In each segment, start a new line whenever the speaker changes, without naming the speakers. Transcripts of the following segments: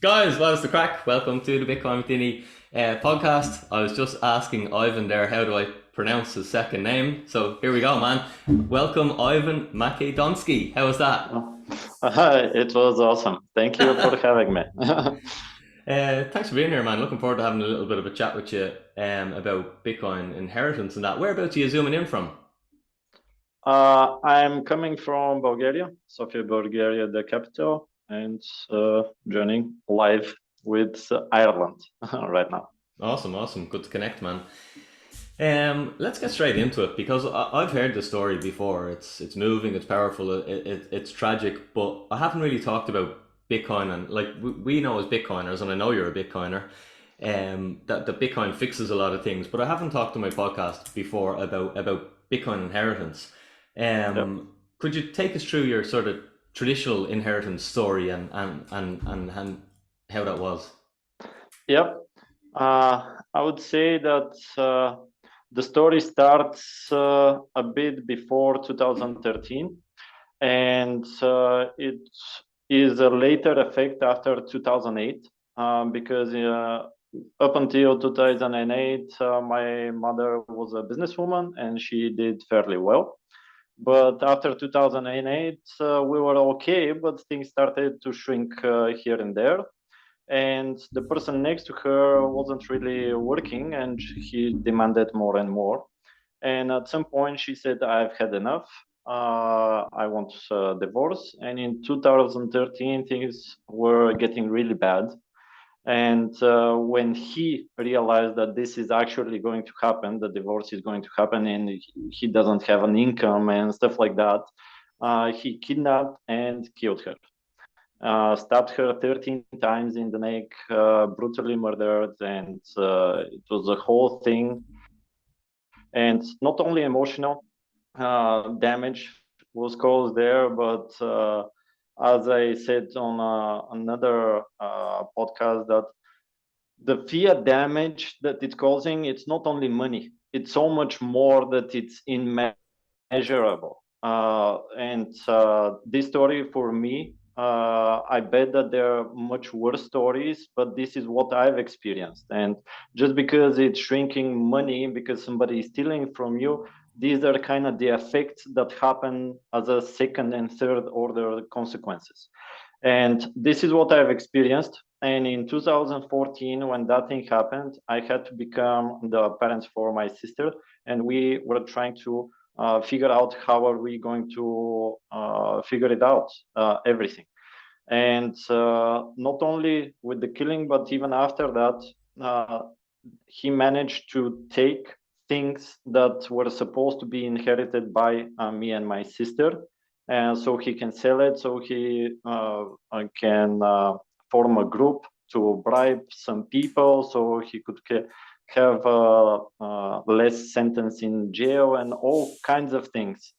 Guys, what's the crack? Welcome to the Bitcoin with Dinny podcast. I was just asking Ivan there, how do I pronounce his second name? So here we go, man. Welcome, Ivan Makedonski. How was that?
It was awesome. Thank you for having me.
Thanks for being here, man. Looking forward to having a little bit of a chat with you about Bitcoin inheritance and that. Whereabouts are you zooming in from?
I'm coming from Bulgaria, Sofia, Bulgaria, the capital, and joining live with Ireland right now.
Awesome, awesome. Good to connect, man. Let's get straight into it because I've heard the story before. It's moving, it's powerful, it's tragic, but I haven't really talked about Bitcoin and like we know as Bitcoiners, and I know you're a Bitcoiner, that Bitcoin fixes a lot of things, but I haven't talked on my podcast before about Bitcoin inheritance.
Yep.
Could you take us through your sort of traditional inheritance story and how that was?
Yep. I would say that the story starts a bit before 2013, and it is a later effect after 2008, because up until 2008, my mother was a businesswoman and she did fairly well. But after 2008, we were okay, but things started to shrink here and there. And the person next to her wasn't really working and he demanded more and more. And at some point, she said, I've had enough. I want a divorce. And in 2013, things were getting really bad. And when he realized that this is actually going to happen, the divorce is going to happen, and he doesn't have an income and stuff like that, he kidnapped and killed her. Stabbed her 13 times in the neck, brutally murdered, and it was a whole thing. And not only emotional damage was caused there, but as I said on another podcast, that the fiat damage that it's causing, it's not only money, it's so much more that it's immeasurable. And this story for me, I bet that there are much worse stories, but this is what I've experienced. And just because it's shrinking money, because somebody is stealing from you, these are kind of the effects that happen as a second and third order consequences. And this is what I've experienced. And in 2014, when that thing happened, I had to become the parent for my sister, and we were trying to figure out how are we going to figure it out, everything. And not only with the killing, but even after that, uh, he managed to take things that were supposed to be inherited by me and my sister, and so he can sell it, so he can form a group to bribe some people so he could have less sentence in jail and all kinds of things.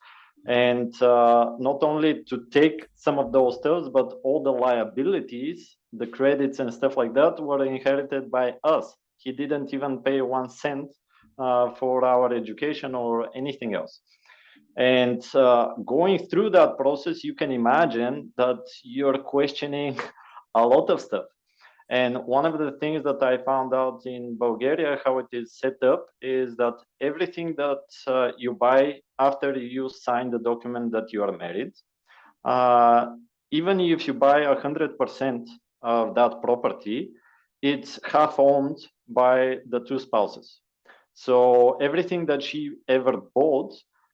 And not only to take some of those stuff, but all the liabilities, the credits and stuff like that were inherited by us. He didn't even pay 1 cent for our education or anything else. And going through that process, you can imagine that you're questioning a lot of stuff. And one of the things that I found out in Bulgaria, how it is set up, is that everything that you buy after you sign the document that you are married, uh, even if you buy 100% of that property, it's half owned by the two spouses. So everything that she ever bought,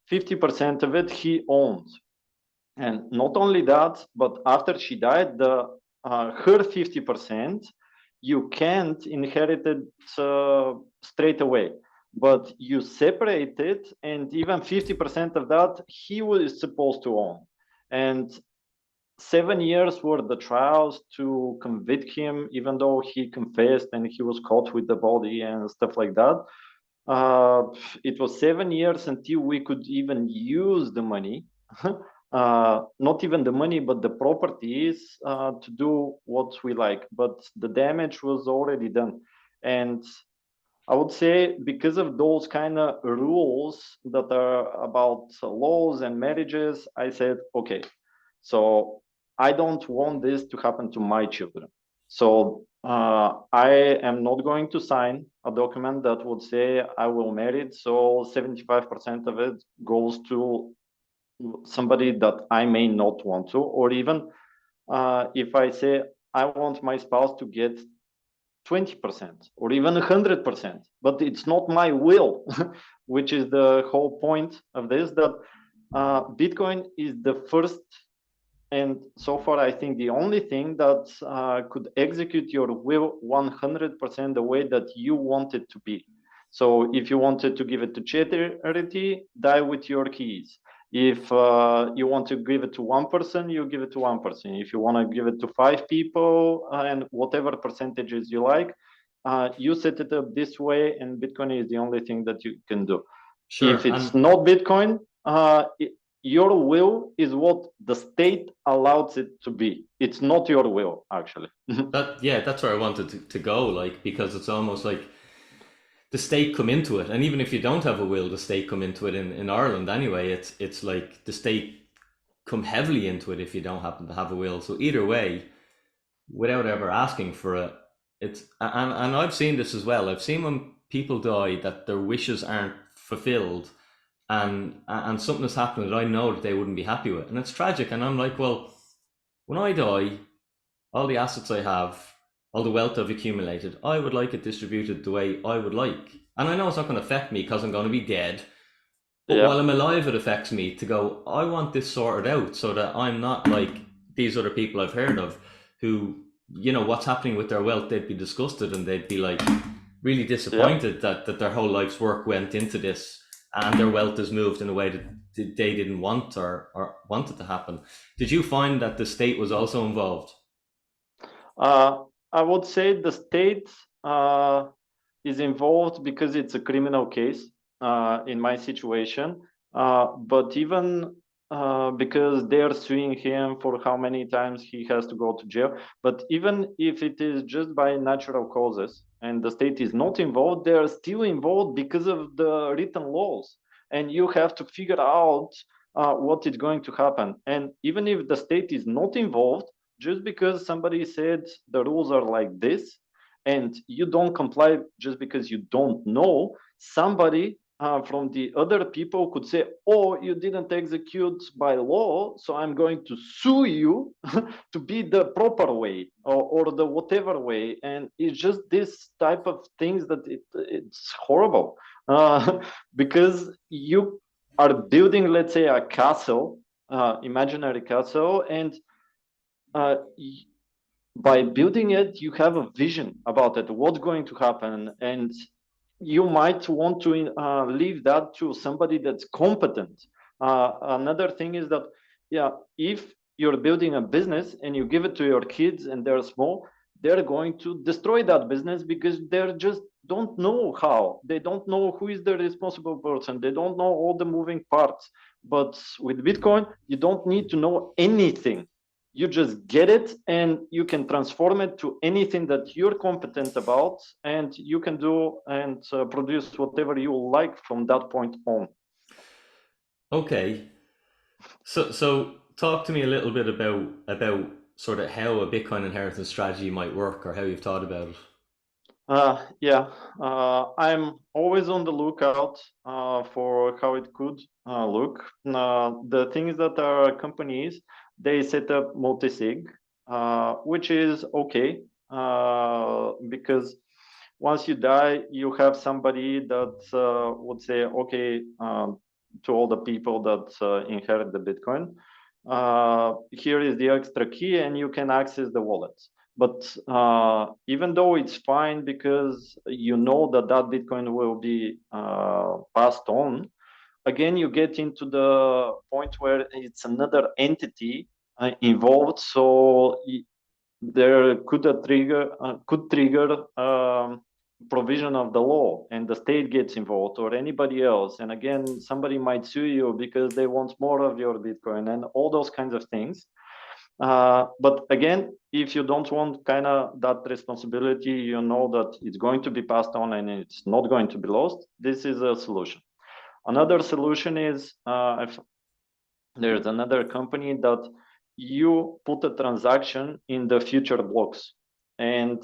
50% of it he owned. And not only that, but after she died, the her 50%, you can't inherit it straight away, but you separate it, and even 50% of that he was supposed to own. And 7 years were the trials to convict him, even though he confessed and he was caught with the body and stuff like that. Uh, it was 7 years until we could even use the money, not even the money, but the properties to do what we like. But the damage was already done. And I would say because of those kind of rules that are about laws and marriages, I said, okay, so I don't want this to happen to my children. So I am not going to sign a document that would say I will marry it. So 75% of it goes to somebody that I may not want to, or even if I say I want my spouse to get 20% or even 100%, but it's not my will, which is the whole point of this, that Bitcoin is the first and so far I think the only thing that could execute your will 100% the way that you want it to be. So if you wanted to give it to charity, die with your keys. If you want to give it to one person, you give it to one person. If you want to give it to five people and whatever percentages you like, you set it up this way, and Bitcoin is the only thing that you can do. If
Sure,
it's not Bitcoin, your will is what the state allows it to be. It's not your will, actually.
that's where I wanted to go, like, because it's almost like the state come into it, and even if you don't have a will, the state come into it in Ireland anyway. It's like the state come heavily into it if you don't happen to have a will. So either way, without ever asking for it, it's and I've seen this as well. I've seen when people die that their wishes aren't fulfilled, and something has happened that I know that they wouldn't be happy with, and it's tragic. And I'm like, well, when I die, all the assets I have, all the wealth I've accumulated, I would like it distributed the way I would like. And I know it's not going to affect me because I'm going to be dead. But while
Yeah,
I'm alive, it affects me to go, I want this sorted out so that I'm not like these other people I've heard of who, what's happening with their wealth, they'd be disgusted and they'd be like really
yeah.
disappointed that their whole life's work went into this and their wealth is moved in a way that they didn't want or wanted to happen. Did you find that the state was also involved?
I would say the state is involved because it's a criminal case in my situation. But even because they're suing him for how many times he has to go to jail. But even if it is just by natural causes and the state is not involved, they're still involved because of the written laws. And you have to figure out what is going to happen. And even if the state is not involved, just because somebody said the rules are like this and you don't comply just because you don't know, somebody from the other people could say, oh, you didn't execute by law, so I'm going to sue you to be the proper way or the whatever way. And it's just this type of things that it's horrible because you are building, let's say, a castle, imaginary castle, and uh, by building it, you have a vision about it, what's going to happen, and you might want to leave that to somebody that's competent. Another thing is that, yeah, if you're building a business and you give it to your kids and they're small, they're going to destroy that business because they're just don't know how. They don't know who is the responsible person. They don't know all the moving parts. But with Bitcoin, you don't need to know anything. You just get it and you can transform it to anything that you're competent about, and you can do and produce whatever you like from that point on.
Okay. So talk to me a little bit about sort of how a Bitcoin inheritance strategy might work or how you've thought about it.
Yeah, I'm always on the lookout for how it could look. The things that are companies, they set up multi-sig, which is okay because once you die, you have somebody that would say, okay, to all the people that inherit the Bitcoin, here is the extra key and you can access the wallet. But even though it's fine because you know that that Bitcoin will be passed on, again, you get into the point where it's another entity involved. So there could trigger provision of the law, and the state gets involved or anybody else. And again, somebody might sue you because they want more of your Bitcoin and all those kinds of things. But again, if you don't want kind of that responsibility, you know that it's going to be passed on and it's not going to be lost. This is a solution. Another solution is if there's another company that you put a transaction in the future blocks. and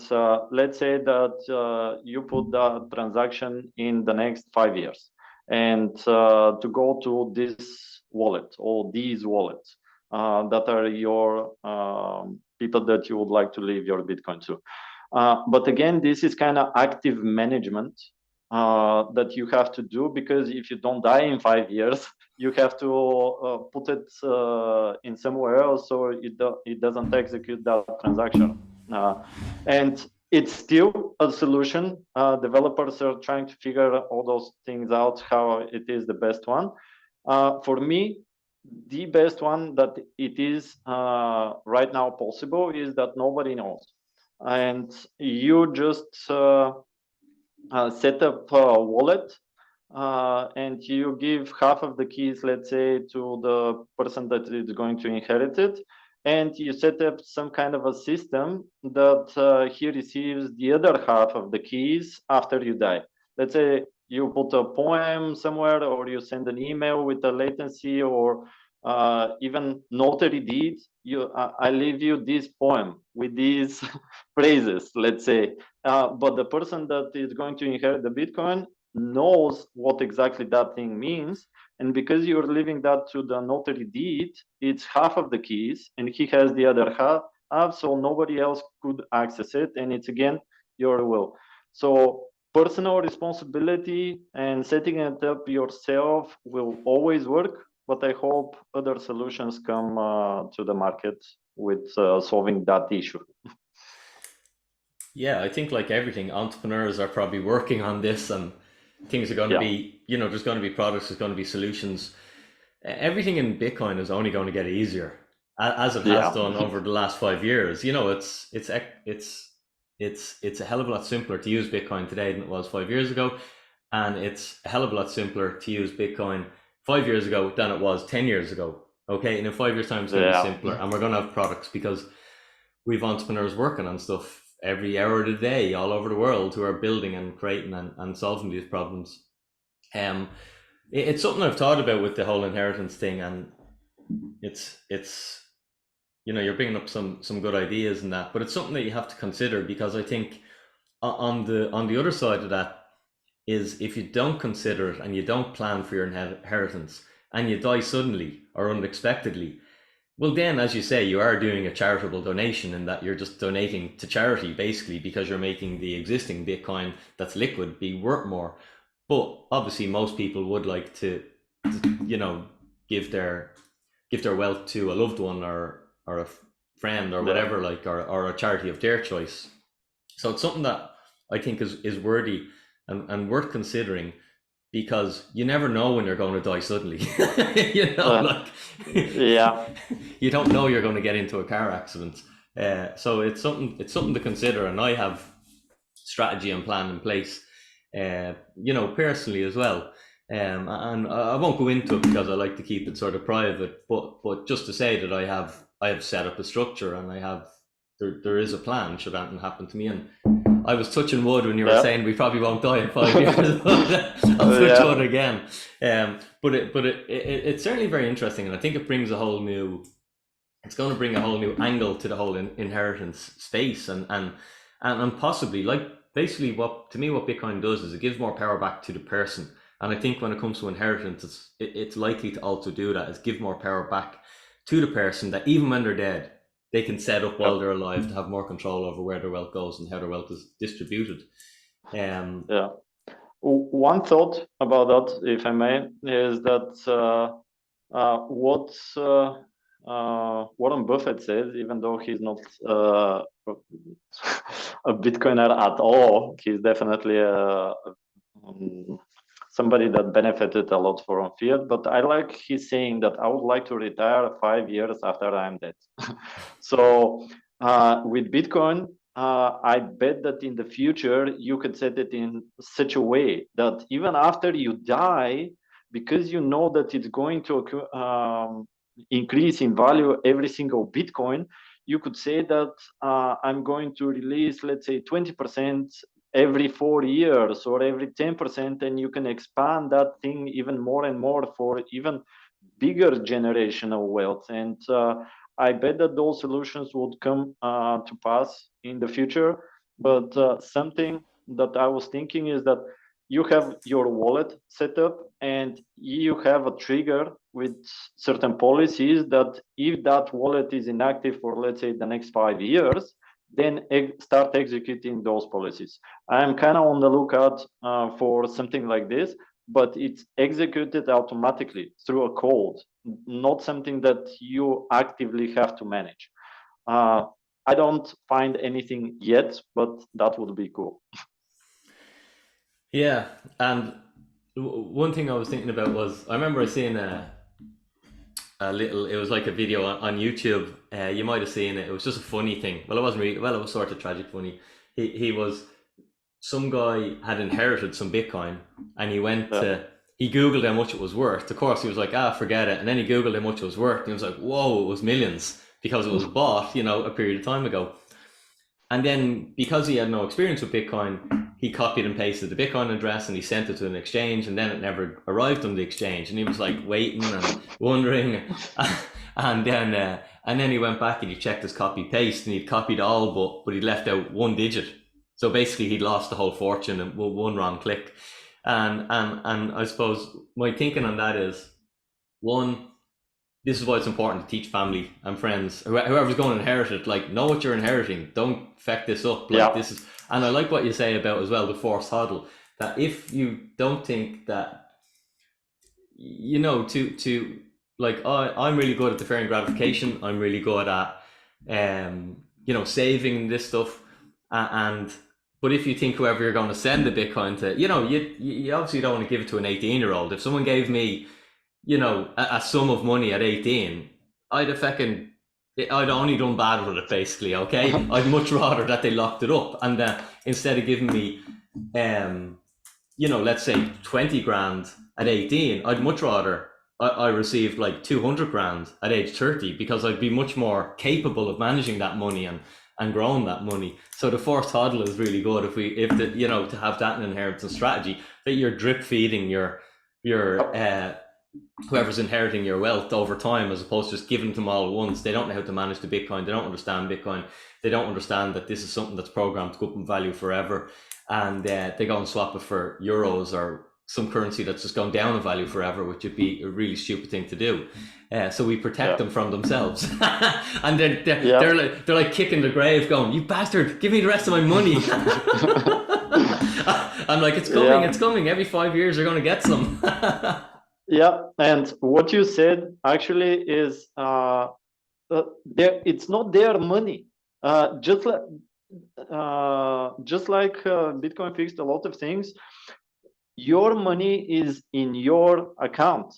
let's say that you put the transaction in the next 5 years, and to go to this wallet or these wallets that are your people that you would like to leave your Bitcoin to. But again, this is kind of active management that you have to do, because if you don't die in 5 years, you have to put it in somewhere else so it doesn't execute that transaction. Uh, and it's still a solution. Developers are trying to figure all those things out, how it is the best one. For me, the best one that it is right now possible is that nobody knows. And you just set up a wallet, and you give half of the keys, let's say, to the person that is going to inherit it, and you set up some kind of a system that he receives the other half of the keys after you die. Let's say you put a poem somewhere, or you send an email with a latency, or even notary deed. I leave you this poem with these phrases, let's say. But the person that is going to inherit the Bitcoin knows what exactly that thing means. And because you're leaving that to the notary deed, it's half of the keys, and he has the other half, so nobody else could access it. And it's again your will. So personal responsibility and setting it up yourself will always work. But I hope other solutions come to the market with solving that issue.
Yeah, I think like everything, entrepreneurs are probably working on this, and things are going to
Yeah,
be, there's going to be products, there's going to be solutions. Everything in Bitcoin is only going to get easier, as it has
yeah,
done over the last 5 years. It's a hell of a lot simpler to use Bitcoin today than it was 5 years ago, and it's a hell of a lot simpler to use Bitcoin 5 years ago than it was 10 years ago. Okay, and in 5 years' time, it's going to be
yeah,
simpler, and we're going to have products because we've entrepreneurs working on stuff every hour of the day all over the world who are building and creating and solving these problems. Um, it's something I've thought about with the whole inheritance thing, and it's you're bringing up some good ideas in that, but it's something that you have to consider, because I think on the other side of that is, if you don't consider it and you don't plan for your inheritance and you die suddenly or unexpectedly, well, then, as you say, you are doing a charitable donation, in that you're just donating to charity, basically, because you're making the existing Bitcoin that's liquid be worth more. But obviously, most people would like to give their wealth to a loved one, or a friend, or
yeah,
whatever, like, or a charity of their choice. So it's something that I think is worthy and worth considering, because you never know when you're going to die suddenly.
uh,
Like,
yeah,
you don't know you're going to get into a car accident. So it's something to consider, and I have strategy and plan in place, personally as well. And I won't go into it because I like to keep it sort of private. But just to say that I have set up a structure, and there is a plan should anything happen to me. And I was touching wood when you were
yeah,
saying we probably won't die in 5 years. I'll touch wood
yeah,
again. But it's certainly very interesting, and I think it brings a whole new. It's going to bring a whole new angle to the whole inheritance space, and possibly, like, basically, what Bitcoin does is it gives more power back to the person. And I think when it comes to inheritance, it's likely to also do that, is give more power back to the person, that even when they're dead, they can set up while
yep,
they're alive to have more control over where their wealth goes and how their wealth is distributed. Um,
yeah. One thought about that, if I may, is that what Warren Buffett says, even though he's not a Bitcoiner at all, he's definitely um, somebody that benefited a lot from fiat. But I like his saying that I would like to retire 5 years after I'm dead. So with Bitcoin, I bet that in the future you could set it in such a way that even after you die, because you know that it's going to increase in value every single Bitcoin, you could say that I'm going to release, let's say, 20% every 4 years or every 10%, and you can expand that thing even more and more for even bigger generational wealth. And I bet that those solutions would come to pass in the future. But something that I was thinking is that you have your wallet set up and you have a trigger with certain policies that if that wallet is inactive for, let's say, the next 5 years, then start executing those policies. I'm kind of on the lookout for something like this, but it's executed automatically through a code, not something that you actively have to manage. Uh, I don't find anything yet, but that would be cool.
Yeah, and one thing I was thinking about was I remember seeing a little. It was like a video on YouTube. You might have seen it. It was just a funny thing. Well, it wasn't really. Well, it was sort of tragic funny. He was some guy had inherited some Bitcoin, and he went
Yeah.
to he googled how much it was worth. Of course, he was like, forget it. And then he googled how much it was worth, and he was like, whoa, it was millions because it was bought, a period of time ago. And then because he had no experience with Bitcoin, he copied and pasted the Bitcoin address and he sent it to an exchange, and then it never arrived on the exchange. And he was like waiting and wondering, and then he went back and he checked his copy paste, and he'd copied all but he'd left out one digit. So basically, he'd lost the whole fortune in one wrong click. And I suppose my thinking on that is, one, this is why it's important to teach family and friends, whoever's going to inherit it, like, know what you're inheriting. Don't feck this up. Like,
Yeah.
this is, and I like what you say about as well the forced hodl. That if you don't think that, to like, I'm really good at deferring gratification. I'm really good at, saving this stuff, and but if you think whoever you're going to send the Bitcoin to, you obviously don't want to give it to an 18-year-old. If someone gave me a sum of money at 18, I'd only done bad with it, basically, okay? I'd much rather that they locked it up, and instead of giving me, let's say 20 grand at 18, I'd much rather I received like 200 grand at age 30, because I'd be much more capable of managing that money and growing that money. So the forced hodl is really good to have that in inheritance strategy, that you're drip feeding your whoever's inheriting your wealth over time, as opposed to just giving them all at once. They don't know how to manage the Bitcoin. They don't understand Bitcoin. They don't understand that this is something that's programmed to go up in value forever. And they go and swap it for euros or some currency that's just gone down in value forever, which would be a really stupid thing to do. So we protect
Yeah.
them from themselves. And then
Yeah.
they're like kicking the grave going, you bastard, give me the rest of my money. I'm like, it's coming,
Yeah.
it's coming. Every 5 years you're going to get some.
Yeah, and what you said actually is it's not their money. Just like Bitcoin fixed a lot of things, your money is in your account.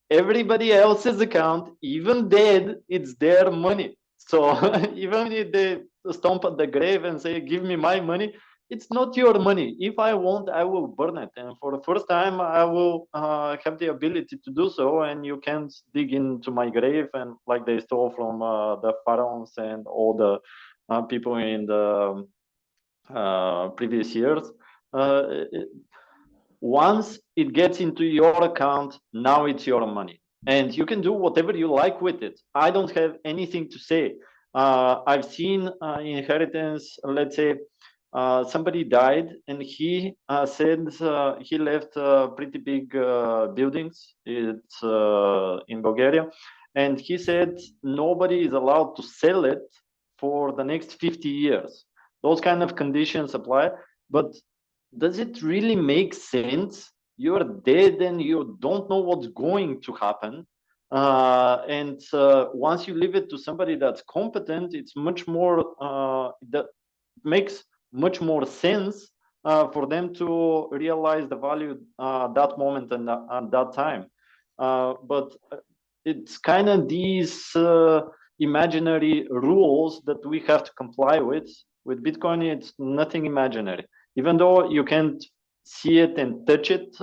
Everybody else's account, even dead, it's their money. So even if they stomp at the grave and say, give me my money, it's not your money. If I want, I will burn it. And for the first time, I will have the ability to do so. And you can't dig into my grave and like they stole from the pharaohs and all the people in the previous years. Uh, Once it gets into your account, now it's your money. And you can do whatever you like with it. I don't have anything to say. I've seen inheritance, let's say somebody died and he said he left pretty big buildings. It's in Bulgaria. And he said nobody is allowed to sell it for the next 50 years. Those kind of conditions apply. But does it really make sense? You're dead and you don't know what's going to happen. And once you leave it to somebody that's competent, it's much more, that makes much more sense for them to realize the value that moment and at that time. But it's kind of these imaginary rules that we have to comply with. With Bitcoin, it's nothing imaginary. Even though you can't see it and touch it,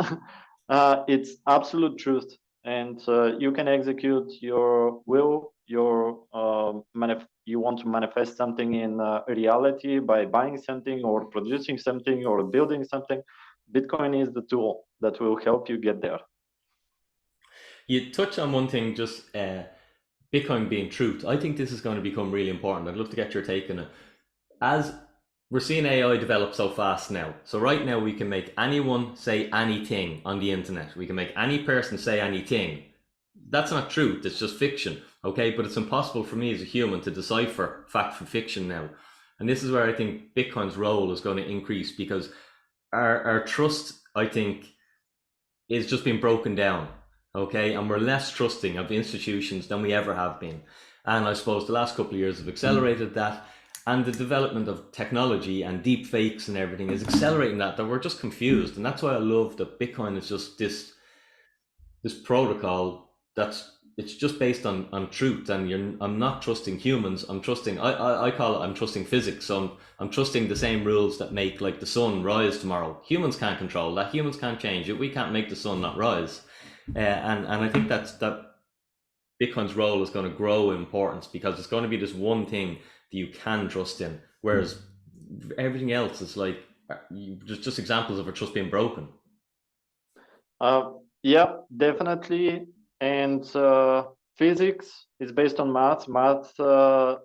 it's absolute truth. And you can execute your will, you want to manifest something in reality by buying something or producing something or building something. Bitcoin is the tool that will help you get there.
You touch on one thing, just Bitcoin being truth, I think this is going to become really important. I'd love to get your take on it. As we're seeing AI develop so fast now. So right now we can make anyone say anything on the internet. We can make any person say anything. That's not truth, it's just fiction. Okay, but it's impossible for me as a human to decipher fact from fiction now. And this is where I think Bitcoin's role is going to increase, because our trust, I think, is just being broken down. Okay, and we're less trusting of institutions than we ever have been. And I suppose the last couple of years have accelerated that. And the development of technology and deep fakes and everything is accelerating that we're just confused. And that's why I love that Bitcoin is just this protocol that's it's just based on truth. And I'm not trusting humans. I'm trusting, I call it, I'm trusting physics. So I'm trusting the same rules that make like the sun rise tomorrow. Humans can't control that. Humans can't change it. We can't make the sun not rise. And I think that Bitcoin's role is going to grow in importance, because it's going to be this one thing that you can trust in, whereas everything else is like just examples of a trust being broken.
Yeah, definitely. And physics is based on math. Math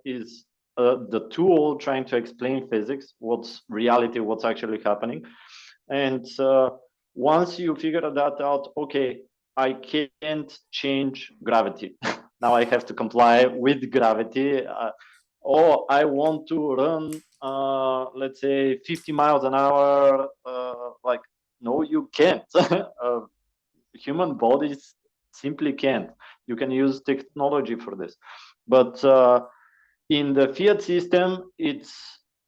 is the tool trying to explain physics, what's reality, what's actually happening. And once you figure that out, okay, I can't change gravity. Now I have to comply with gravity. Or I want to run, let's say, 50 miles an hour. Like, no, you can't. Human bodies simply can't. You can use technology for this. But in the fiat system, it's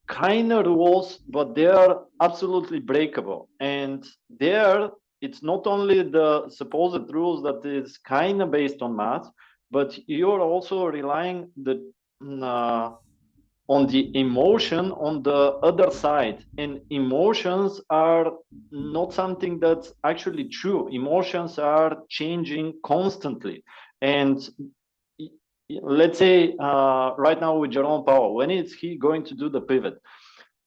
kind of rules, but they are absolutely breakable. And there, it's not only the supposed rules that is kind of based on math, but you're also relying on the emotion on the other side. And emotions are not something that's actually true. Emotions are changing constantly. And let's say right now with Jerome Powell, when is he going to do the pivot?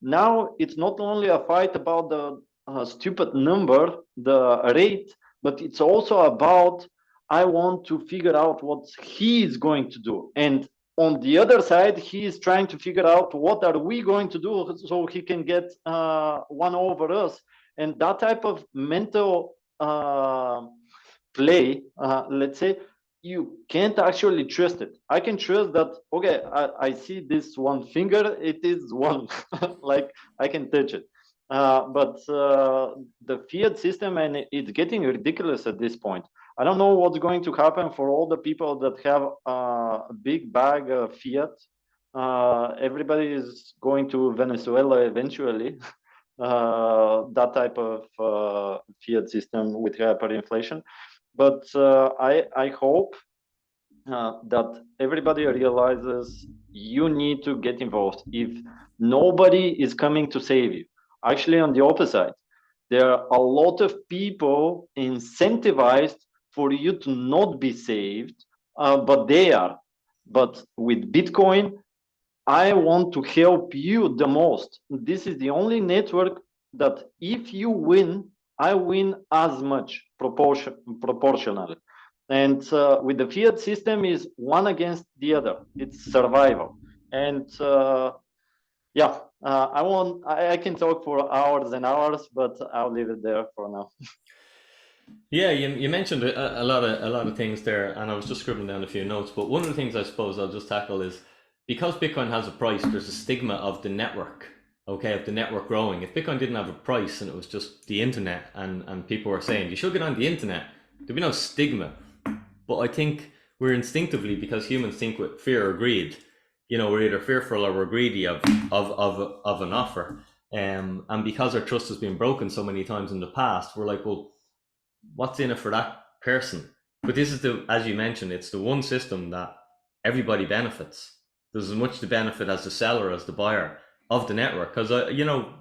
Now it's not only a fight about the stupid number, the rate, but it's also about I want to figure out what he is going to do. And on the other side, he is trying to figure out what are we going to do so he can get one over us. And that type of mental play, let's say, you can't actually trust it. I can trust that, okay, I see this one finger, it is one, like I can touch it. But the fiat system, and it's getting ridiculous at this point. I don't know what's going to happen for all the people that have a big bag of fiat. Everybody is going to Venezuela eventually. That type of fiat system with hyperinflation. But I hope that everybody realizes you need to get involved. If nobody is coming to save you, actually, on the opposite, there are a lot of people incentivized for you to not be saved, but they are. But with Bitcoin, I want to help you the most. This is the only network that if you win, I win as much proportionally. And with the fiat system is one against the other. It's survival. And yeah, I can talk for hours and hours, but I'll leave it there for now.
Yeah, you mentioned a lot of things there, and I was just scribbling down a few notes. But one of the things I suppose I'll just tackle is, because Bitcoin has a price, there's a stigma of the network. Okay, of the network growing. If Bitcoin didn't have a price and it was just the internet, and people were saying you should get on the internet, there'd be no stigma. But I think we're instinctively, because humans think with fear or greed, we're either fearful or we're greedy of an offer. And because our trust has been broken so many times in the past, we're like, well, what's in it for that person? But this is as you mentioned, it's the one system that everybody benefits. There's as much the benefit as the seller as the buyer of the network. Because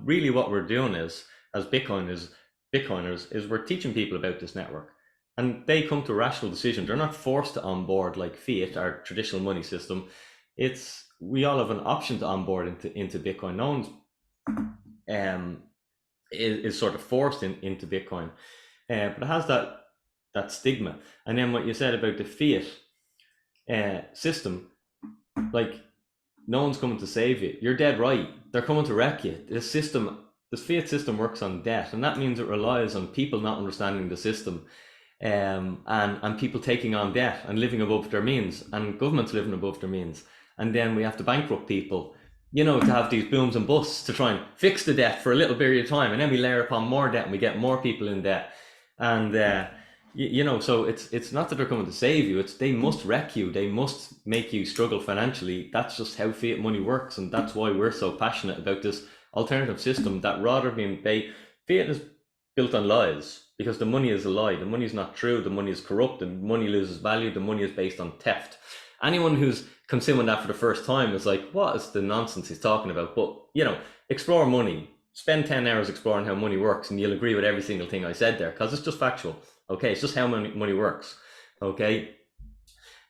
really, what we're doing is, as Bitcoiners, is we're teaching people about this network, and they come to a rational decision. They're not forced to onboard like fiat, our traditional money system. It's we all have an option to onboard into Bitcoin. No one's um, is sort of forced into Bitcoin. But it has that stigma. And then what you said about the fiat, system, like no one's coming to save you. You're dead right. They're coming to wreck you. This fiat system works on debt, and that means it relies on people not understanding the system, and people taking on debt and living above their means, and governments living above their means, and then we have to bankrupt people, to have these booms and busts to try and fix the debt for a little period of time, and then we layer upon more debt, and we get more people in debt, and so it's not that they're coming to save you. It's they must wreck you. They must make you struggle financially. That's just how fiat money works, and that's why we're so passionate about this alternative system. That rather than fiat is built on lies because the money is a lie. The money is not true. The money is corrupt. The money loses value. The money is based on theft. Anyone who's consuming that for the first time is like, what is the nonsense he's talking about? But explore money. Spend 10 hours exploring how money works, and you'll agree with every single thing I said there because it's just factual. Okay, it's just how money works. Okay,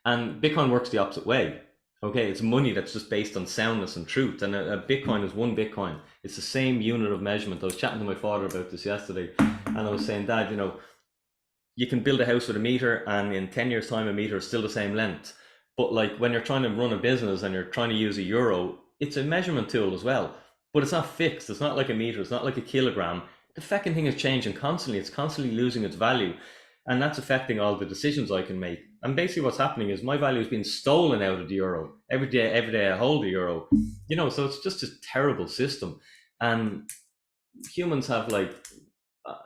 and Bitcoin works the opposite way. Okay, it's money that's just based on soundness and truth. And a Bitcoin is one Bitcoin. It's the same unit of measurement. I was chatting to my father about this yesterday, and I was saying, Dad, you can build a house with a meter, and in 10 years' time, a meter is still the same length. But like when you're trying to run a business and you're trying to use a euro, it's a measurement tool as well. But it's not fixed. It's not like a meter. It's not like a kilogram. The fucking thing is changing constantly. It's constantly losing its value. And that's affecting all the decisions I can make. And basically what's happening is my value is being stolen out of the euro. Every day I hold the euro. So it's just a terrible system. And humans have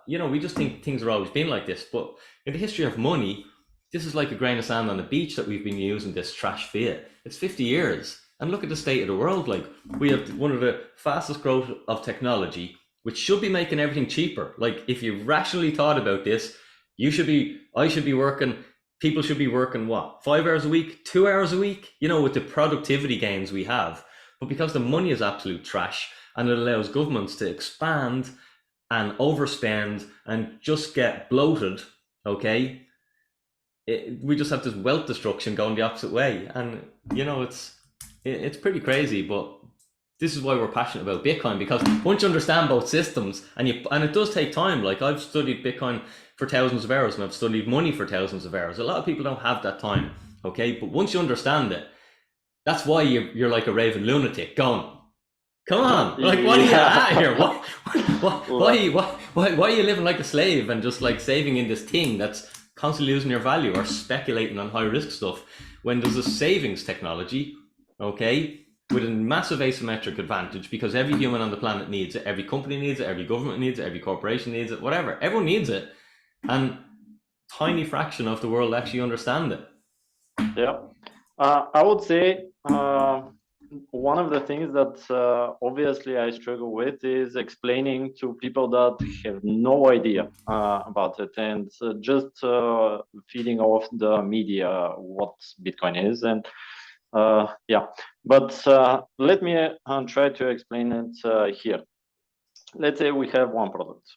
we just think things are always been like this. But in the history of money, this is like a grain of sand on the beach that we've been using this trash fiat. It's 50 years. And look at the state of the world. Like, we have one of the fastest growth of technology, which should be making everything cheaper. Like, if you rationally thought about this, I should be working, people should be working what, 5 hours a week, 2 hours a week, with the productivity gains we have. But because the money is absolute trash and it allows governments to expand and overspend and just get bloated, okay, we just have this wealth destruction going the opposite way. And, it's pretty crazy, but this is why we're passionate about Bitcoin, because once you understand both systems, and it does take time. Like, I've studied Bitcoin for thousands of hours, and I've studied money for thousands of hours. A lot of people don't have that time, okay? But once you understand it, that's why you're like a raving lunatic going, come on, like, what are you at here? Why are you living like a slave and just like saving in this thing that's constantly losing your value, or speculating on high risk stuff, when there's a savings technology, okay, with a massive asymmetric advantage, because every human on the planet needs it, every company needs it, every government needs it, every corporation needs it, whatever, everyone needs it, and tiny fraction of the world actually understand it.
Yeah, I would say one of the things that obviously I struggle with is explaining to people that have no idea about it, and just feeding off the media what Bitcoin is. And yeah, but let me try to explain it here. Let's say we have one product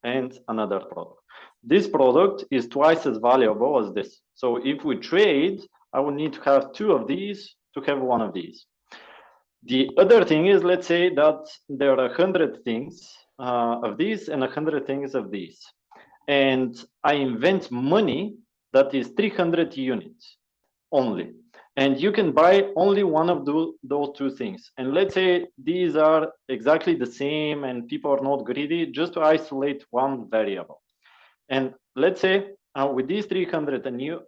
and another product. This product is twice as valuable as this. So if we trade, I would need to have two of these to have one of these. The other thing is, let's say that there are 100 things of these and 100 things of these. And I invent money that is 300 units only. And you can buy only one of those two things. And let's say these are exactly the same and people are not greedy, just to isolate one variable. And let's say with these 300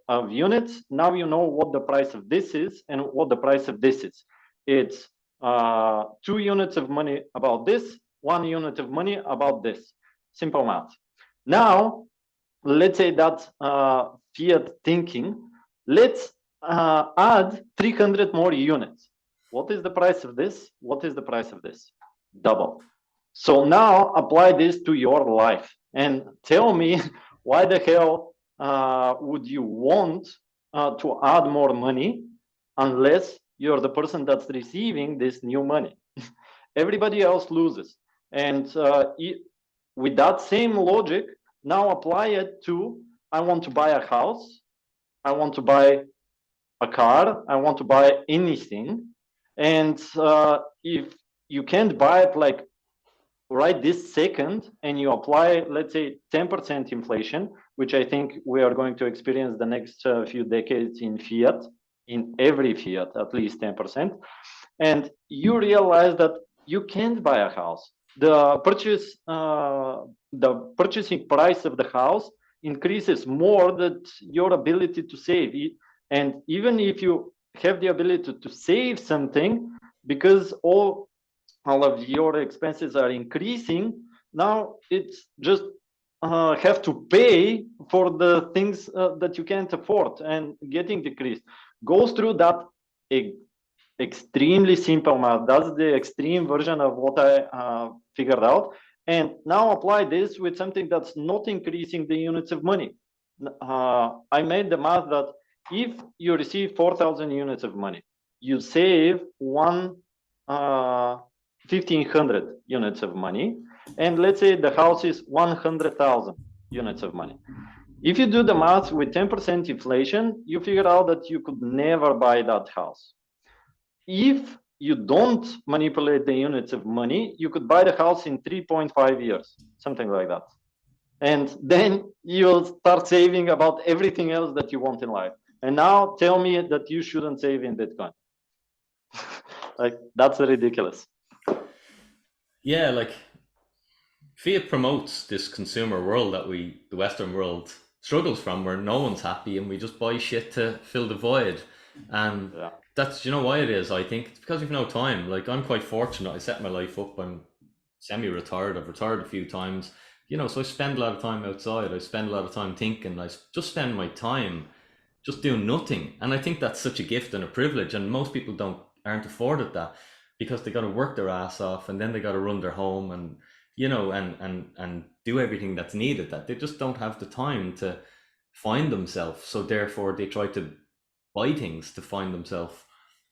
of units, now you know what the price of this is and what the price of this is. It's 2 units of money about this, 1 unit of money about this. Simple math. Now, let's say that fiat thinking, let's add 300 more units. What is the price of this? What is the price of this? Double. So now apply this to your life and tell me why the hell would you want to add more money unless you're the person that's receiving this new money? Everybody else loses. And with that same logic, now apply it to, I want to buy a house, I want to buy a car, I want to buy anything. And if you can't buy it like right this second, and you apply, let's say, 10% inflation, which I think we are going to experience the next few decades in fiat, in every fiat, at least 10%. And you realize that you can't buy a house. The purchasing price of the house increases more than your ability to save. And even if you have the ability to save something, because all of your expenses are increasing, now it's just have to pay for the things that you can't afford, and getting decreased goes through that extremely simple math. That's the extreme version of what I figured out. And now apply this with something that's not increasing the units of money. I made the math that if you receive 4,000 units of money, you save 1,500 units of money. And let's say the house is 100,000 units of money. If you do the math with 10% inflation, you figure out that you could never buy that house. If you don't manipulate the units of money, you could buy the house in 3.5 years, something like that. And then you'll start saving about everything else that you want in life. And now tell me that you shouldn't save in Bitcoin. Like, that's ridiculous.
Yeah, like fiat promotes this consumer world that the Western world, struggles from, where no one's happy and we just buy shit to fill the void. And
Yeah.
that's, you know why it is, I think. It's because we've no time. Like, I'm quite fortunate. I set my life up. I'm semi-retired. I've retired a few times. So I spend a lot of time outside. I spend a lot of time thinking. Just spend my time just doing nothing. And I think that's such a gift and a privilege. And most people aren't afforded that, because they got to work their ass off, and then they got to run their home, and and do everything that's needed, that they just don't have the time to find themselves. So therefore they try to buy things to find themselves.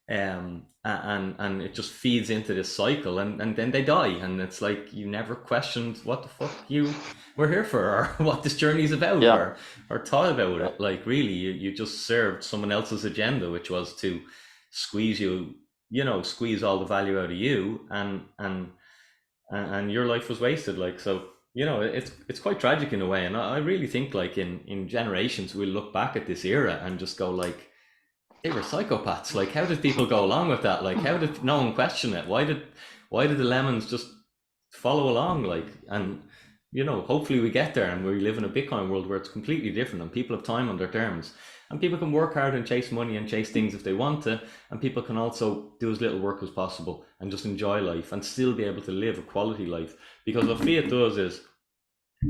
And it just feeds into this cycle, and then they die, and it's like you never questioned what the fuck you were here for, or what this journey's about,
Yeah.
or thought about
Yeah.
it. Like, really, you just served someone else's agenda, which was to squeeze you, squeeze all the value out of you, and your life was wasted. Like, so, it's quite tragic in a way. And I really think, like, in generations we'll look back at this era and just go, like, they were psychopaths. Like, how did people go along with that? Like, how did no one question it? Why did the lemons just follow along? Like, and hopefully we get there, and we live in a Bitcoin world where it's completely different, and people have time on their terms, and people can work hard and chase money and chase things if they want to, and people can also do as little work as possible and just enjoy life and still be able to live a quality life. Because what fiat does is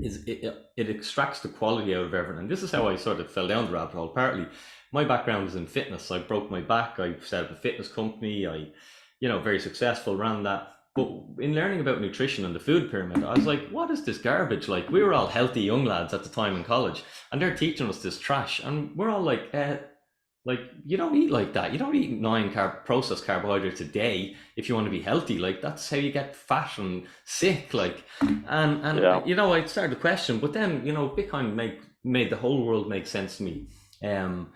it extracts the quality out of everything. And this is how I sort of fell down the rabbit hole. Partly, my background is in fitness. I broke my back. I set up a fitness company. Very successful, ran that. But in learning about nutrition and the food pyramid, I was like, what is this garbage? Like, we were all healthy young lads at the time in college, and they're teaching us this trash. And we're all like, you don't eat like that. You don't eat processed carbohydrates a day if you want to be healthy. Like, that's how you get fat and sick. Like, and
Yeah.
I started to question, but then Bitcoin made the whole world make sense to me. And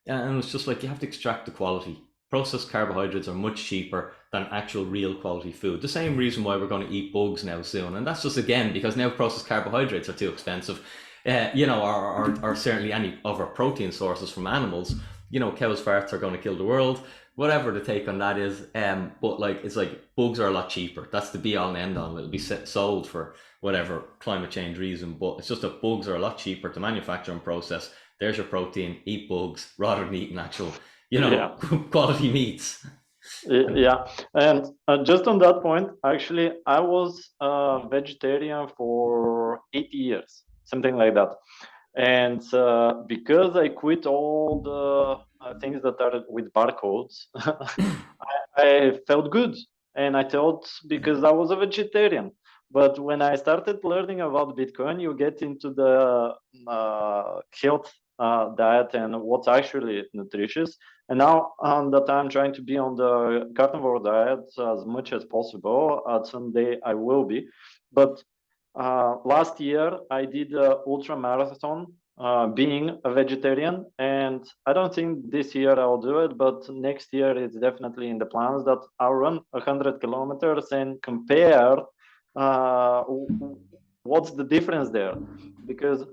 it's just like, you have to extract the quality. Processed carbohydrates are much cheaper than actual real quality food. The same reason why we're going to eat bugs now soon, and that's just, again, because now processed carbohydrates are too expensive. Or certainly any other protein sources from animals. Cows' farts are going to kill the world. Whatever the take on that is, but like, it's like bugs are a lot cheaper. That's the be all and end all. It'll be sold for whatever climate change reason, but it's just that bugs are a lot cheaper to manufacture and process. There's your protein. Eat bugs rather than eating actual,
Yeah.
quality meats.
Yeah. And just on that point, actually, I was a vegetarian for 8 years, something like that. And because I quit all the things that are with barcodes, I felt good. And I thought, because I was a vegetarian. But when I started learning about Bitcoin, you get into the health diet and what's actually nutritious. And now that I'm trying to be on the carnivore diet as much as possible, someday I will be. But last year I did a ultra marathon being a vegetarian, and I don't think this year I'll do it, but next year it's definitely in the plans that I'll run 100 kilometers and compare uh, what's the difference there, because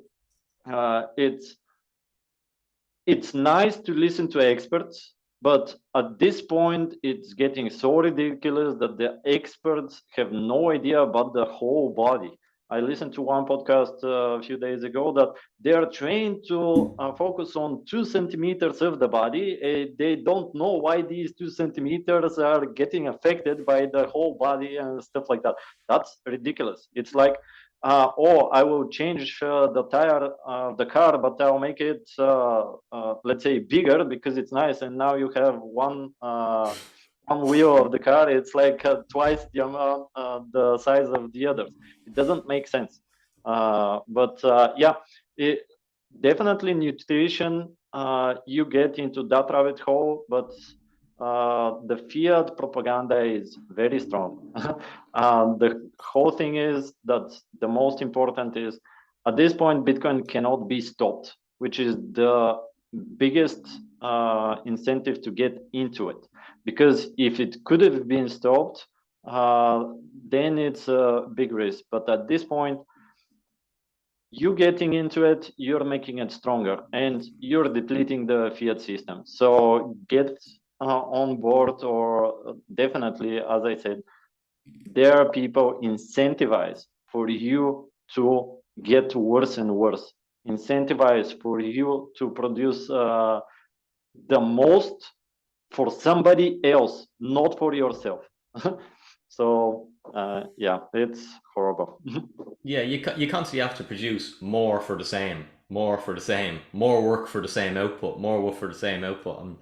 it's nice to listen to experts, But at this point, it's getting so ridiculous that the experts have no idea about the whole body. I listened to one podcast a few days ago that they are trained to focus on 2 centimeters of the body. They don't know why these 2 centimeters are getting affected by the whole body and stuff like that. That's ridiculous. It's like, oh, I will change the tire of the car, but I'll make it, let's say, bigger because it's nice. And now you have one wheel of the car. It's like twice the amount, the size of the others. It doesn't make sense. But yeah, it, definitely nutrition. You get into that rabbit hole, but the fiat propaganda is very strong. The whole thing is that the most important is at this point, Bitcoin cannot be stopped, which is the biggest incentive to get into it. Because if it could have been stopped, then it's a big risk. But at this point, you getting into it, you're making it stronger and you're depleting the fiat system. So get on board, or definitely, as I said, there are people incentivized for you to get worse and worse, incentivized for you to produce the most for somebody else, not for yourself. So yeah, it's horrible.
Yeah, you constantly have to produce more for the same, more for the same, more work for the same output, more work for the same output. And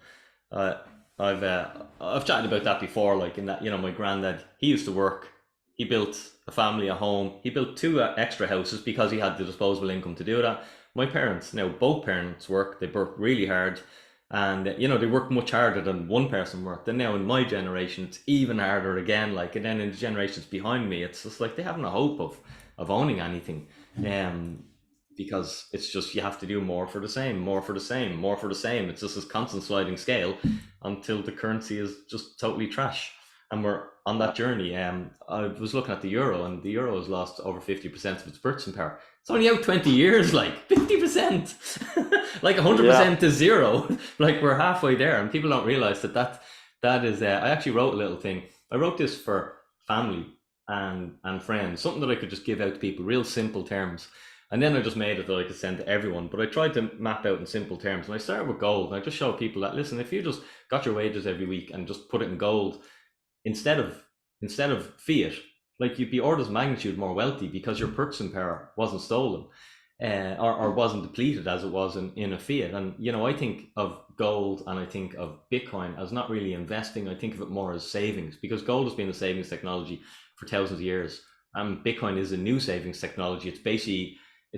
uh, I've chatted about that before. Like in that, my granddad, he used to work. He built a family, a home. He built two extra houses because he had the disposable income to do that. My parents, now both parents work. They work really hard, and they work much harder than one person worked. And now in my generation, it's even harder again. Like, and then in the generations behind me, it's just like they haven't a hope of owning anything. Um, because it's just you have to do more for the same, more for the same, more for the same. It's just this constant sliding scale until the currency is just totally trash. And we're on that journey. I was looking at the euro, and the euro has lost over 50% of its purchasing power. It's only out 20 years, like 50%, like
Yeah.
100% to zero. Like we're halfway there, and people don't realize that is. I actually wrote a little thing. I wrote this for family and friends, something that I could just give out to people, real simple terms. And then I just made it that I could send to everyone. But I tried to map out in simple terms. And I started with gold. And I just showed people that, listen, if you just got your wages every week and just put it in gold instead of fiat, like you'd be orders of magnitude more wealthy because your purchasing power wasn't stolen, or wasn't depleted as it was in a fiat. And I think of gold and I think of Bitcoin as not really investing. I think of it more as savings, because gold has been a savings technology for thousands of years, and Bitcoin is a new savings technology. It's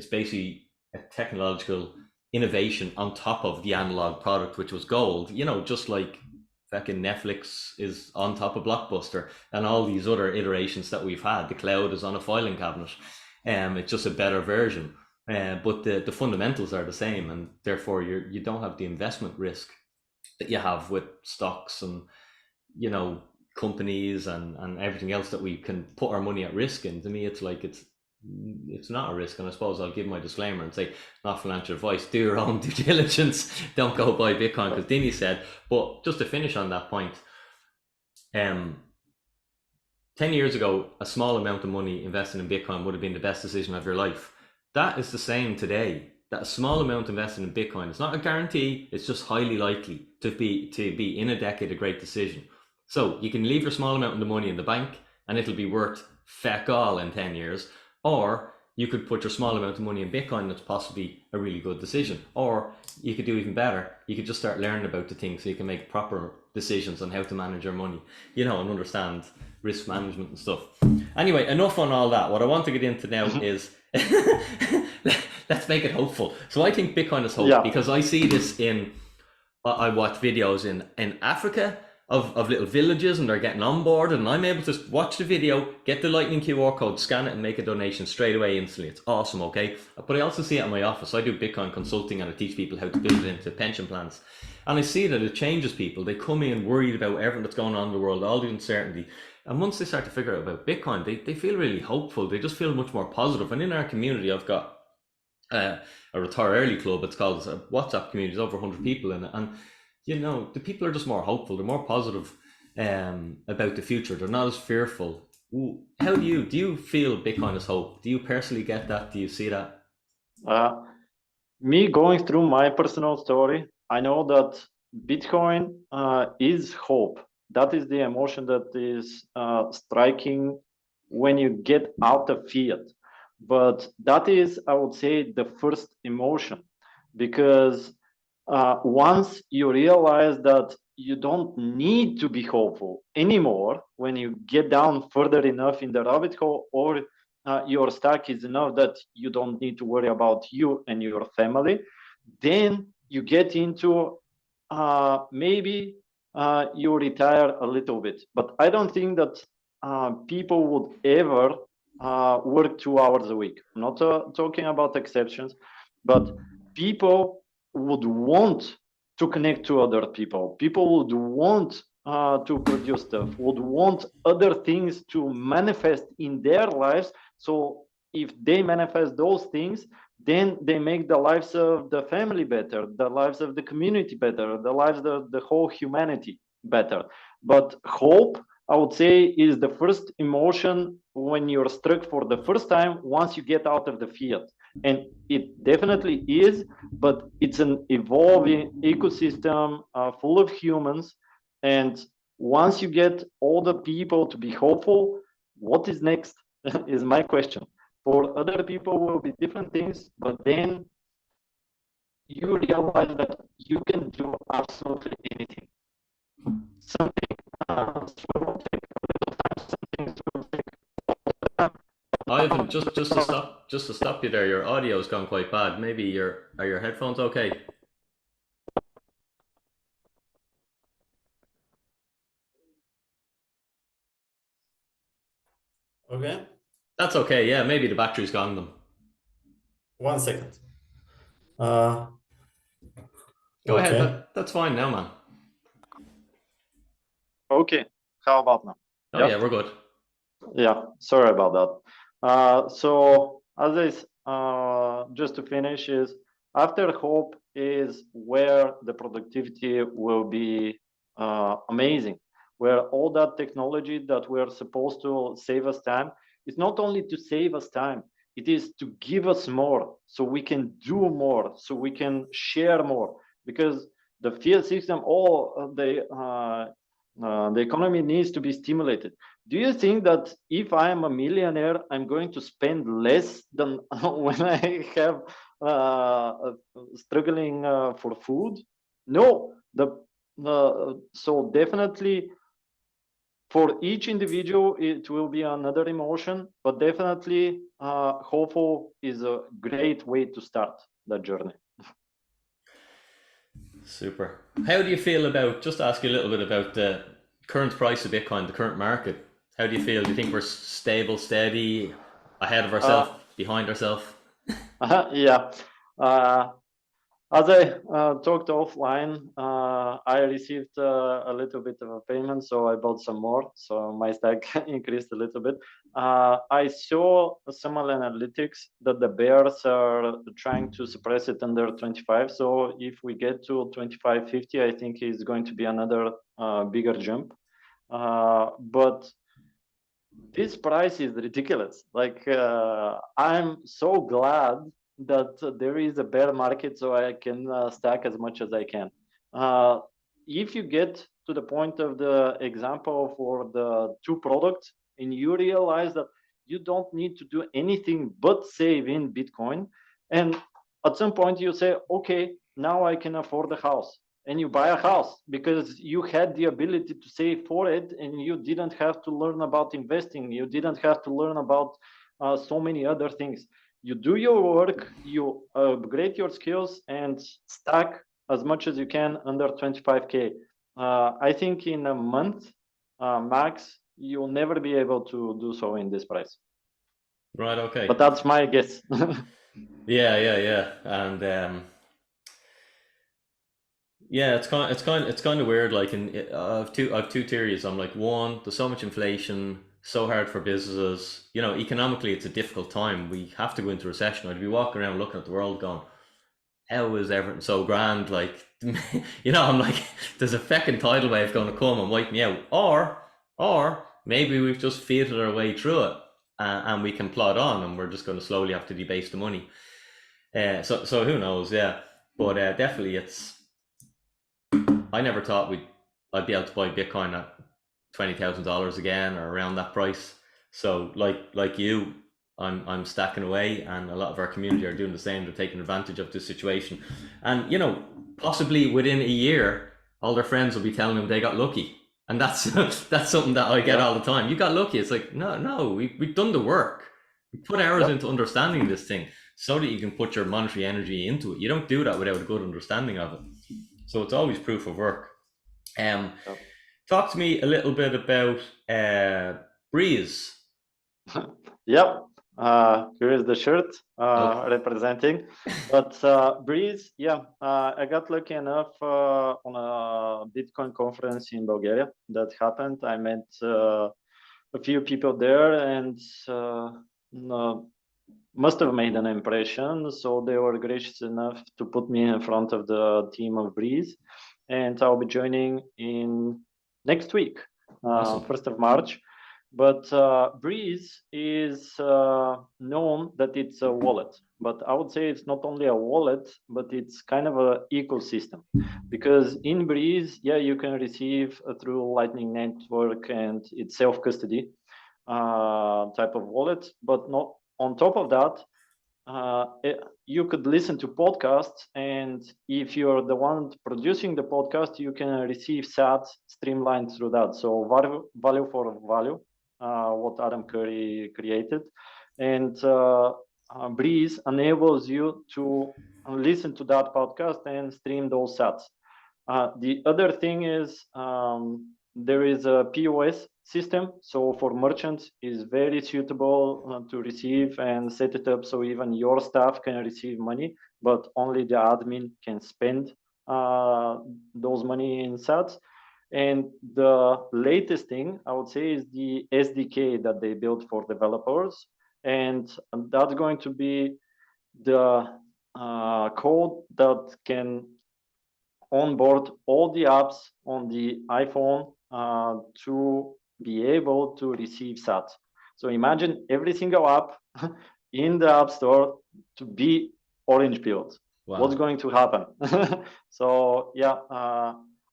basically a technological innovation on top of the analog product, which was gold. Just like fucking Netflix is on top of Blockbuster and all these other iterations that we've had. The cloud is on a filing cabinet. It's just a better version. But the fundamentals are the same, and therefore you don't have the investment risk that you have with stocks and you know companies and everything else that we can put our money at risk in. To me, it's like it's not a risk. And I suppose I'll give my disclaimer and say, not financial advice. Do your own due diligence. Don't go buy Bitcoin, because Dinny said. But just to finish on that point, um, 10 years ago, a small amount of money invested in Bitcoin would have been the best decision of your life. That is the same today. That a small amount invested in Bitcoin, it's not a guarantee, it's just highly likely to be in a decade a great decision. So you can leave your small amount of the money in the bank and it'll be worth feck all in 10 years. Or you could put your small amount of money in Bitcoin, that's possibly a really good decision. Or you could do even better. You could just start learning about the things so you can make proper decisions on how to manage your money, and understand risk management and stuff. Anyway, enough on all that. What I want to get into now is let's make it hopeful. So I think Bitcoin is hope,
Yeah.
because I see this in, I watch videos in Africa of little villages, and they're getting on board, and I'm able to watch the video, get the lightning QR code, scan it, and make a donation straight away instantly. It's awesome, okay? But I also see it in my office. I do Bitcoin consulting and I teach people how to build it into pension plans. And I see that it changes people. They come in worried about everything that's going on in the world, all the uncertainty. And once they start to figure out about Bitcoin, they feel really hopeful. They just feel much more positive. And in our community, I've got a retire early club. It's called a WhatsApp community. There's over 100 people in it. And The people are just more hopeful. They're more positive about the future. They're not as fearful. How do you feel Bitcoin is hope? Do you personally get that? Do you see that?
Uh, Me going through my personal story, I know that Bitcoin is hope. That is the emotion that is striking when you get out of fiat. But that is, I would say, the first emotion, because once you realize that you don't need to be hopeful anymore, when you get down further enough in the rabbit hole, or your stack is enough that you don't need to worry about you and your family, then you get into maybe you retire a little bit. But I don't think that people would ever work 2 hours a week. I'm not talking about exceptions, but people would want to connect to other people. People would want to produce stuff, would want other things to manifest in their lives. So if they manifest those things, then they make the lives of the family better, the lives of the community better, the lives of the whole humanity better. But hope, I would say, is the first emotion when you're struck for the first time once you get out of the fiat. And it definitely is, but it's an evolving ecosystem full of humans. And once you get all the people to be hopeful, what is next is my question. For other people will be different things, but then you realize that you can do absolutely anything. Something will take a little time, some things will take
Ivan, just to stop you there. Your audio's gone quite bad. Maybe your headphones okay?
Okay,
That's okay. Yeah, maybe the battery's gone in them.
1 second. Uh,
Go ahead.
okay,
That's fine now, man.
okay. How about now?
Oh
Yeah.
yeah, we're good.
Yeah, sorry about that. So just to finish is, after hope is where the productivity will be amazing, where all that technology that we're supposed to save us time, it's not only to save us time, it is to give us more so we can do more, so we can share more, because the field system, all the economy needs to be stimulated. Do you think that if I am a millionaire, I'm going to spend less than when I have struggling for food? No. So definitely for each individual, it will be another emotion, but definitely hopeful is a great way to start that journey.
Super. How do you feel about? Just to ask you a little bit about the current price of Bitcoin, the current market. How do you feel? Do you think we're stable, steady, ahead of ourselves,
Uh,
behind ourselves?
yeah. Uh, As I talked offline, I received a little bit of a payment, so I bought some more. So my stack increased a little bit. I saw some analytics that the bears are trying to suppress it under 25. So if we get to 25.50, I think it's going to be another bigger jump. But this price is ridiculous. Like, I'm so glad that there is a bear market so I can stack as much as I can. Uh, if you get to the point of the example for the two products and you realize that you don't need to do anything but save in Bitcoin, and at some point you say, okay, now I can afford a house, and you buy a house because you had the ability to save for it, and you didn't have to learn about investing, you didn't have to learn about so many other things. You do your work, you upgrade your skills, and stack as much as you can under 25k. I think in a month max you'll never be able to do so in this price,
Right.
but
Okay.
that's my guess.
Yeah. Yeah. Yeah. And yeah, it's kind of weird. Like, I have two theories. I'm like, one, there's so much inflation, so hard for businesses. Economically, it's a difficult time. We have to go into recession. I'd be walking around looking at the world, going, how is everything so grand? Like, I'm like, there's a feckin' tidal wave going to come and wipe me out, or maybe we've just fielded our way through it, and we can plod on, and we're just going to slowly have to debase the money. So who knows? Yeah, but definitely, I never thought I'd be able to buy Bitcoin at $20,000 again or around that price. So like you, I'm stacking away, and a lot of our community are doing the same. They're taking advantage of this situation, and possibly within a year, all their friends will be telling them they got lucky, and that's that's something that I get all the time. You got lucky. It's like no, we've done the work. We put hours into understanding this thing so that you can put your monetary energy into it. You don't do that without a good understanding of it. So it's always proof of work. Talk to me a little bit about Breeze.
Yep. Here is the shirt representing. But Breeze, I got lucky enough on a Bitcoin conference in Bulgaria that happened. I met a few people there, and must have made an impression. So they were gracious enough to put me in front of the team of Breeze, and I'll be joining in next week,
Awesome.
1st of March. But Breeze is known that it's a wallet. But I would say it's not only a wallet, but it's kind of an ecosystem. Because in Breeze, you can receive through Lightning Network, and it's self-custody type of wallet. But not on top of that, you could listen to podcasts, and if you're the one producing the podcast, you can receive sats streamlined through that. So value for value, what Adam Curry created. And Breeze enables you to listen to that podcast and stream those sats. The other thing is there is a POS system. So for merchants, is very suitable to receive and set it up so even your staff can receive money, but only the admin can spend those money in sats. And the latest thing I would say is the SDK that they built for developers. And that's going to be the code that can onboard all the apps on the iPhone to be able to receive sats. So imagine every single app in the App Store to be orange pilled. Wow. What's going to happen? So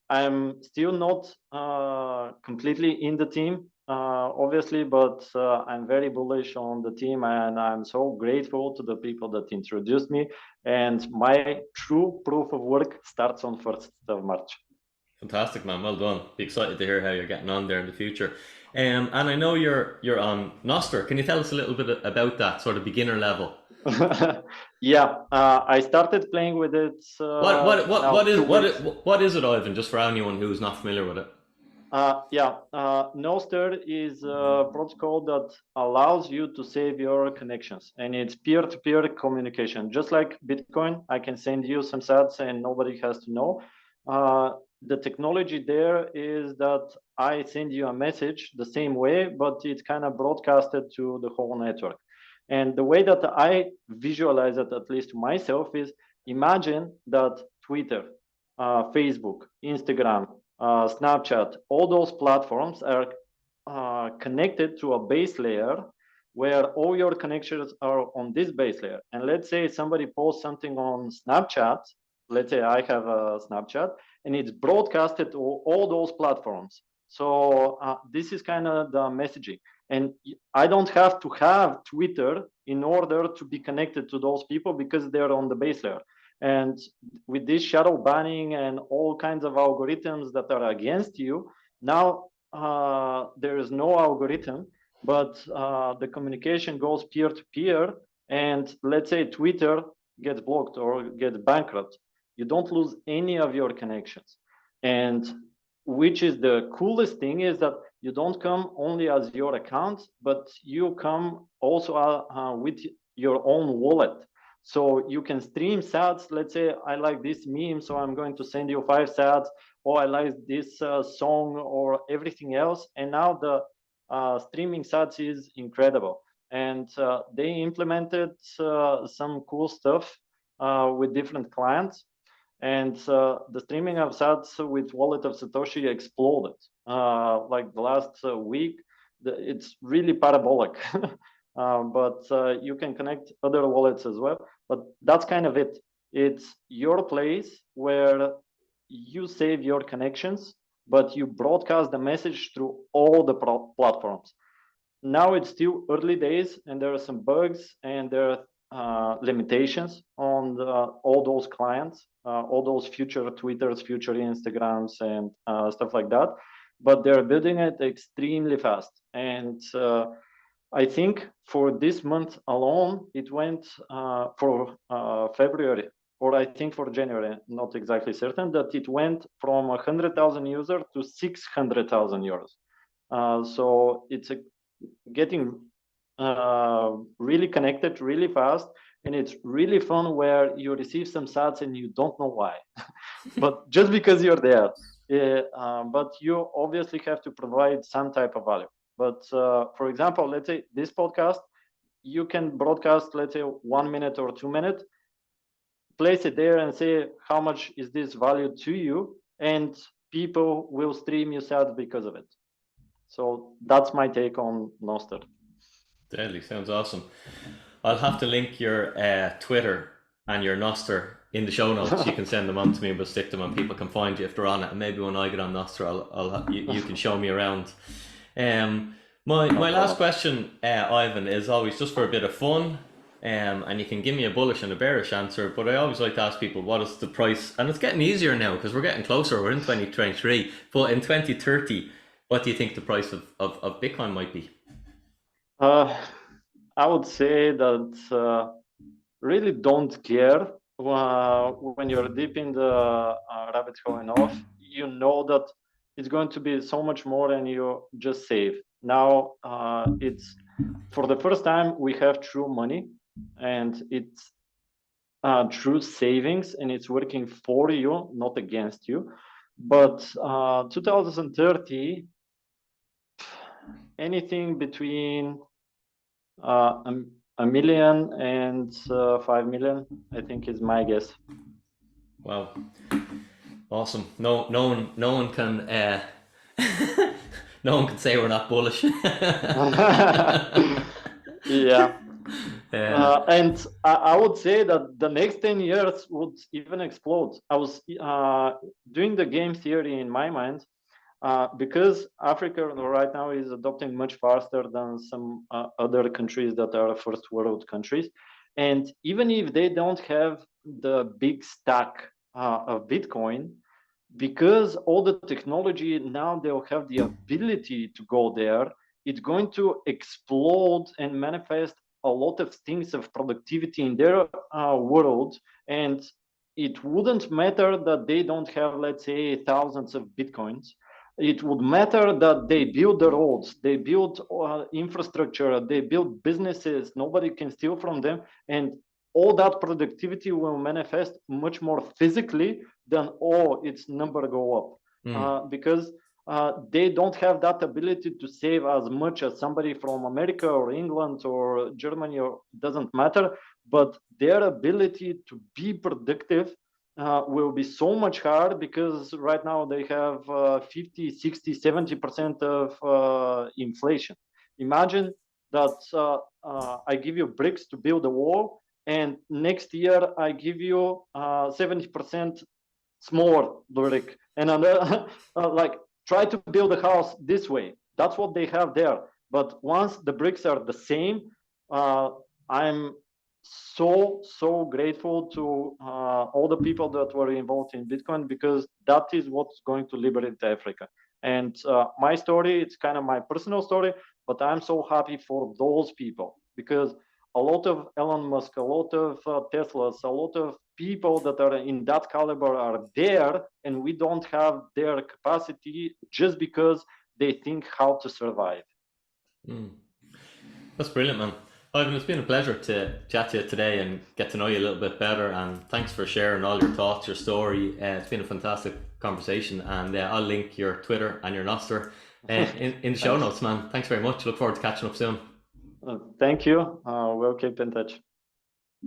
I'm still not completely in the team, obviously, but I'm very bullish on the team, and I'm so grateful to the people that introduced me. And my true proof of work starts on 1st of March.
Fantastic, man. Well done. Be excited to hear how you're getting on there in the future. And I know you're on Noster. Can you tell us a little bit about that sort of beginner level?
I started playing with it.
What is it, Ivan? Just for anyone who's not familiar with it.
Noster is a protocol that allows you to save your connections, and it's peer-to-peer communication. Just like Bitcoin, I can send you some sats and nobody has to know. The technology there is that I send you a message the same way, but it's kind of broadcasted to the whole network. And the way that I visualize it, at least myself, is imagine that Twitter, Facebook, Instagram, Snapchat, all those platforms are connected to a base layer where all your connections are on this base layer. And let's say somebody posts something on Snapchat. Let's say I have a Snapchat, and it's broadcasted to all those platforms. So this is kind of the messaging. And I don't have to have Twitter in order to be connected to those people because they're on the base layer. And with this shadow banning and all kinds of algorithms that are against you, now there is no algorithm, but the communication goes peer to peer. And let's say Twitter gets blocked or gets bankrupt, you don't lose any of your connections. And which is the coolest thing is that you don't come only as your account, but you come also with your own wallet. So you can stream sats. Let's say I like this meme, so I'm going to send you 5 sats, or I like this song or everything else. And now the streaming sats is incredible. And they implemented some cool stuff. with different clients. And the streaming of sats with wallet of Satoshi exploded. Like the last week, it's really parabolic. But you can connect other wallets as well. But that's kind of it. It's your place where you save your connections, but you broadcast the message through all the platforms. Now it's still early days, and there are some bugs and there are limitations on all those clients, all those future Twitters, future Instagrams, and stuff like that. But they're building it extremely fast. And I think for this month alone, it went for February, or I think for January, not exactly certain, that it went from 100,000 users to 600,000 euros. So it's getting really connected really fast, and it's really fun where you receive some sats and you don't know why, but just because you're there. But you obviously have to provide some type of value. But for example, let's say this podcast, you can broadcast, let's say 1 minute or 2 minutes, place it there and say how much is this value to you, and people will stream you sats because of it. So that's my take on Noster.
Deadly, sounds awesome. I'll have to link your Twitter and your Noster in the show notes. You can send them on to me, but stick them on. People can find you if they're on it, and maybe when I get on Noster, you can show me around. My last question, Ivan, is always just for a bit of fun. And you can give me a bullish and a bearish answer, but I always like to ask people, what is the price? And it's getting easier now because we're getting closer. We're in 2023, but in 2030, what do you think the price of Bitcoin might be?
I would say that really don't care when you're deep in the rabbit hole enough. You know that it's going to be so much more, and you just save. Now it's for the first time we have true money, and it's true savings, and it's working for you, not against you. But 2030, anything between a million and 5 million, I think, is my guess.
Wow, awesome! No one can no one can say we're not bullish.
Yeah. And I would say that the next 10 years would even explode. I was doing the game theory in my mind. Because Africa right now is adopting much faster than some other countries that are first world countries. And even if they don't have the big stack of Bitcoin, because all the technology now they'll have the ability to go there, it's going to explode and manifest a lot of things of productivity in their world. And it wouldn't matter that they don't have, let's say, thousands of Bitcoins. It would matter that they build the roads, they build infrastructure, they build businesses, nobody can steal from them. And all that productivity will manifest much more physically than, oh, its number go up. Because they don't have that ability to save as much as somebody from America or England or Germany, or doesn't matter. But their ability to be productive will be so much hard, because right now they have 50, 60, 70% of inflation. Imagine that I give you bricks to build a wall, and next year I give you 70% smaller brick, and like try to build a house this way. That's what they have there. But once the bricks are the same, I'm so grateful to all the people that were involved in Bitcoin, because that is what's going to liberate Africa. And my story, it's kind of my personal story, but I'm so happy for those people, because a lot of Elon Musk, a lot of Teslas, a lot of people that are in that caliber are there, and we don't have their capacity just because they think how to survive.
That's brilliant, man. Ivan, it's been a pleasure to chat to you today and get to know you a little bit better, and thanks for sharing all your thoughts, your story. It's been a fantastic conversation, and I'll link your Twitter and your Noster in the show notes, man. Thanks very much. Look forward to catching up soon.
Thank you. We'll keep in touch.